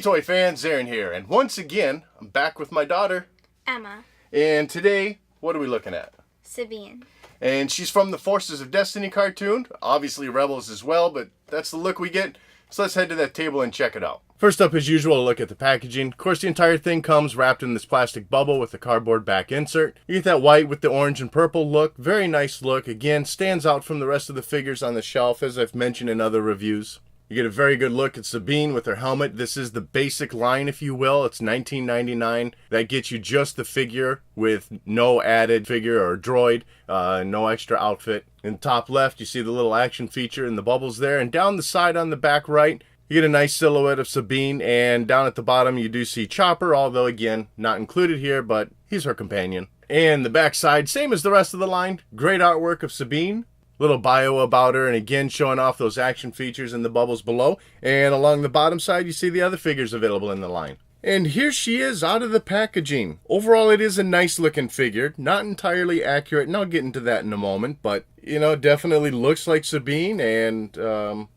toy fans, Aaron here, and once again, I'm back with my daughter, Emma. And today, what are we looking at? Sabine. And she's from the Forces of Destiny cartoon, obviously Rebels as well, but that's the look we get, so let's head to that table and check it out. First up, as usual, a look at the packaging. Of course, the entire thing comes wrapped in this plastic bubble with a cardboard back insert. You get that white with the orange and purple look, very nice look, again, stands out from the rest of the figures on the shelf, as I've mentioned in other reviews. You get a very good look at Sabine with her helmet. This is the basic line, if you will. It's $19.99. That gets you just the figure with no added figure or droid, no extra outfit. In the top left, you see the little action feature and the bubbles there. And down the side on the back right, you get a nice silhouette of Sabine. And down at the bottom, you do see Chopper, although, again, not included here, but he's her companion. And the back side, same as the rest of the line. Great artwork of Sabine. Little bio about her, and again showing off those action features in the bubbles below. And along the bottom side, you see the other figures available in the line. And here she is out of the packaging. Overall, it is a nice looking figure. Not entirely accurate, and I'll get into that in a moment. But, you know, definitely looks like Sabine. And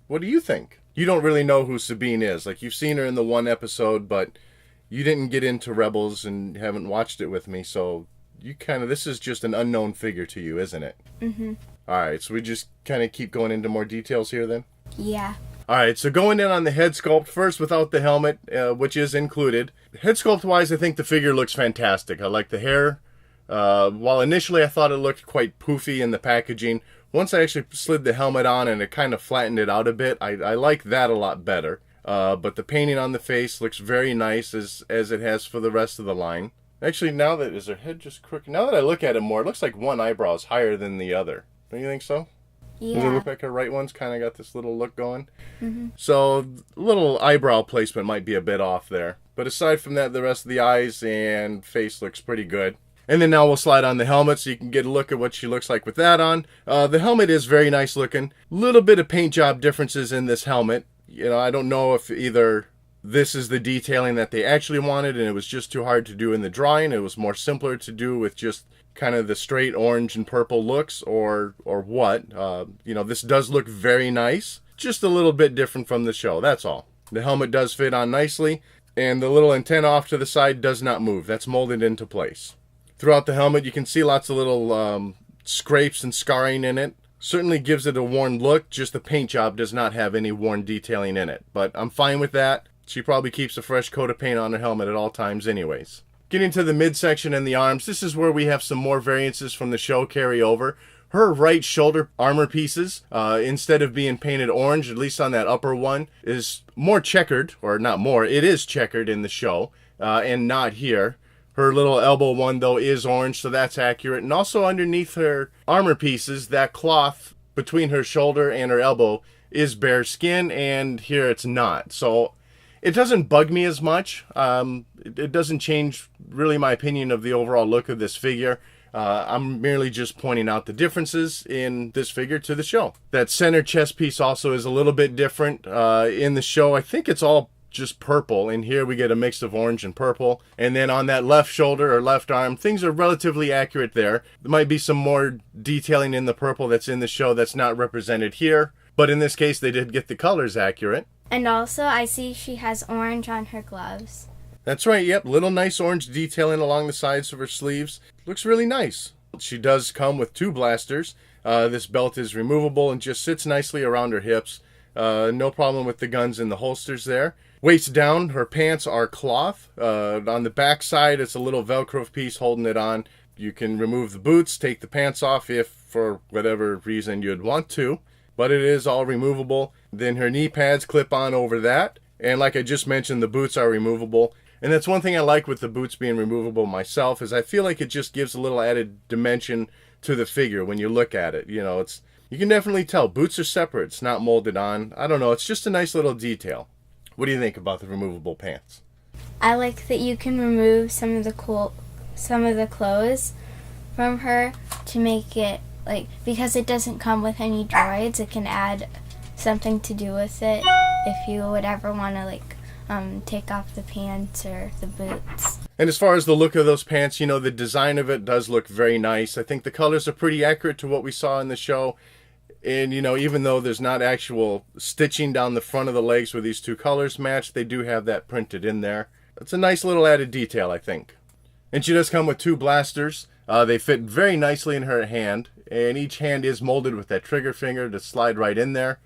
what do you think? You don't really know who Sabine is. Like, you've seen her in the one episode, but you didn't get into Rebels and haven't watched it with me. So you this is just an unknown figure to you, isn't it? Mm-hmm. Alright, so we just kind of keep going into more details here then? Yeah. Alright, so going in on the head sculpt first without the helmet, which is included. Head sculpt wise, I think the figure looks fantastic. I like the hair. While initially I thought it looked quite poofy in the packaging, once I actually slid the helmet on and it kind of flattened it out a bit, I like that a lot better. But the painting on the face looks very nice as it has for the rest of the line. Actually, is her head just crooked? Now that I look at it more, it looks like one eyebrow is higher than the other. Don't you think so? Yeah. Does it look like her right one's kind of got this little look going? Mm-hmm. So, little eyebrow placement might be a bit off there. But aside from that, the rest of the eyes and face looks pretty good. And then now we'll slide on the helmet so you can get a look at what she looks like with that on. The helmet is very nice looking. Little bit of paint job differences in this helmet. You know, I don't know if either this is the detailing that they actually wanted and it was just too hard to do in the drawing. It was more simpler to do with just kind of the straight orange and purple looks or what. You know, this does look very nice. Just a little bit different from the show, that's all. The helmet does fit on nicely, and the little antenna off to the side does not move. That's molded into place. Throughout the helmet, you can see lots of little scrapes and scarring in it. Certainly gives it a worn look, just the paint job does not have any worn detailing in it. But I'm fine with that. She probably keeps a fresh coat of paint on her helmet at all times anyways. Getting to the midsection and the arms, this is where we have some more variances from the show carry over. Her right shoulder armor pieces, instead of being painted orange, at least on that upper one, is more checkered, or not more, it is checkered in the show, and not here. Her little elbow one, though, is orange, so that's accurate. And also underneath her armor pieces, that cloth between her shoulder and her elbow is bare skin, and here it's not. So it doesn't bug me as much. It doesn't change really my opinion of the overall look of this figure. I'm merely just pointing out the differences in this figure to the show. That center chest piece also is a little bit different. In the show, I think it's all just purple. And here we get a mix of orange and purple. And then on that left shoulder or left arm, things are relatively accurate there. There might be some more detailing in the purple that's in the show that's not represented here. But in this case, they did get the colors accurate. And also, I see she has orange on her gloves. That's right, yep. Little nice orange detailing along the sides of her sleeves. Looks really nice. She does come with two blasters. This belt is removable and just sits nicely around her hips. No problem with the guns in the holsters there. Waist down, her pants are cloth. On the back side, it's a little Velcro piece holding it on. You can remove the boots, take the pants off if, for whatever reason, you'd want to. But it is all removable. Then her knee pads clip on over that. And like I just mentioned, the boots are removable. And that's one thing I like with the boots being removable myself, is I feel like it just gives a little added dimension to the figure when you look at it. You know, you can definitely tell. Boots are separate. It's not molded on. I don't know. It's just a nice little detail. What do you think about the removable pants? I like that you can remove some of the clothes from her to make it, because it doesn't come with any droids, it can add something to do with it if you would ever want to, take off the pants or the boots. And as far as the look of those pants, you know, the design of it does look very nice. I think the colors are pretty accurate to what we saw in the show. And, you know, even though there's not actual stitching down the front of the legs where these two colors match, they do have that printed in there. It's a nice little added detail, I think. And she does come with two blasters. They fit very nicely in her hand, and each hand is molded with that trigger finger to slide right in there.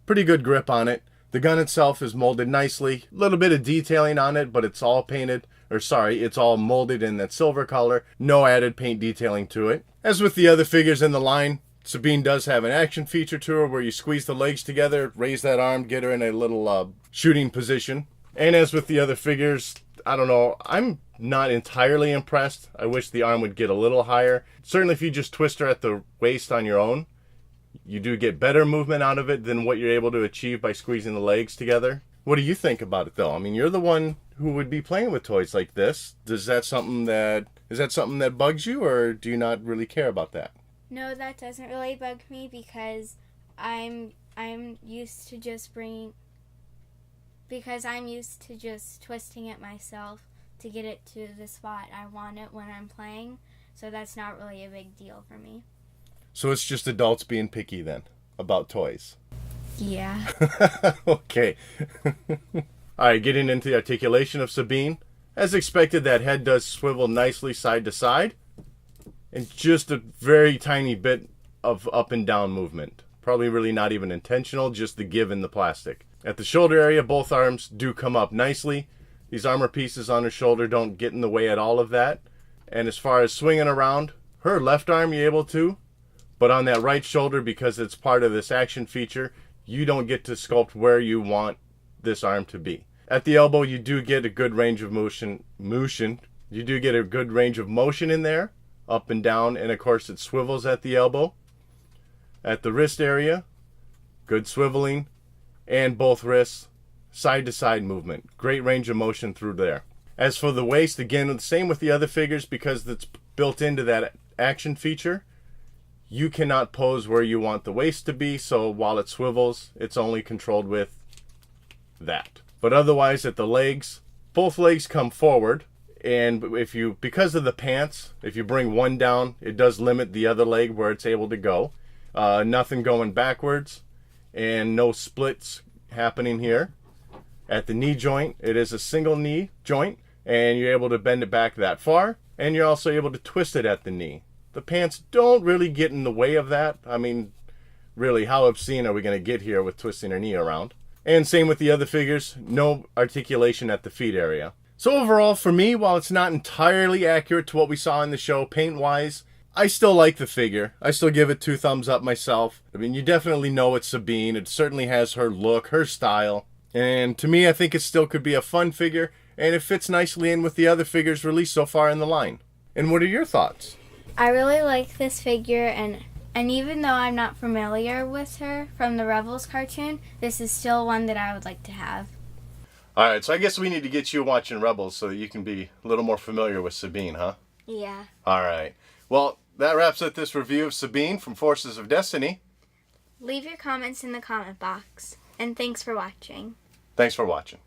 Pretty good grip on it. The gun itself is molded nicely. A little bit of detailing on it, but it's all painted, it's all molded in that silver color. No added paint detailing to it. As with the other figures in the line, Sabine does have an action feature to her where you squeeze the legs together, raise that arm, get her in a little shooting position. And as with the other figures, I don't know, I'm not entirely impressed. I wish the arm would get a little higher. Certainly if you just twist her at the waist on your own, you do get better movement out of it than what you're able to achieve by squeezing the legs together. What do you think about it though? I mean, you're the one who would be playing with toys like this. Is that something that bugs you, or do you not really care about that? No, that doesn't really bug me because I'm used to just twisting it myself to get it to the spot I want it when I'm playing. So that's not really a big deal for me. So it's just adults being picky then about toys. Yeah. Okay. Alright, getting into the articulation of Sabine. As expected, that head does swivel nicely side to side. And just a very tiny bit of up and down movement. Probably really not even intentional, just the give in the plastic. At the shoulder area, both arms do come up nicely. These armor pieces on her shoulder don't get in the way at all of that. And as far as swinging around, her left arm you're able to, but on that right shoulder, because it's part of this action feature, you don't get to sculpt where you want this arm to be. At the elbow, you do get a good range of motion. You do get a good range of motion in there, up and down, and of course it swivels at the elbow. At the wrist area, good swiveling, and both wrists, side to side movement. Great range of motion through there. As for the waist, again, the same with the other figures because it's built into that action feature. You cannot pose where you want the waist to be, so while it swivels, it's only controlled with that. But otherwise, at the legs, both legs come forward, and because of the pants, if you bring one down, it does limit the other leg where it's able to go. Nothing going backwards, and no splits happening here. At the knee joint, it is a single knee joint, and you're able to bend it back that far, and you're also able to twist it at the knee. The pants don't really get in the way of that. I mean, really, how obscene are we going to get here with twisting her knee around? And same with the other figures, no articulation at the feet area. So overall, for me, while it's not entirely accurate to what we saw in the show paint-wise, I still like the figure. I still give it 2 thumbs up myself. I mean, you definitely know it's Sabine. It certainly has her look, her style. And to me, I think it still could be a fun figure, and it fits nicely in with the other figures released so far in the line. And what are your thoughts? I really like this figure, and even though I'm not familiar with her from the Rebels cartoon, this is still one that I would like to have. Alright, so I guess we need to get you watching Rebels so that you can be a little more familiar with Sabine, huh? Yeah. Alright. Well, that wraps up this review of Sabine from Forces of Destiny. Leave your comments in the comment box, and thanks for watching. Thanks for watching.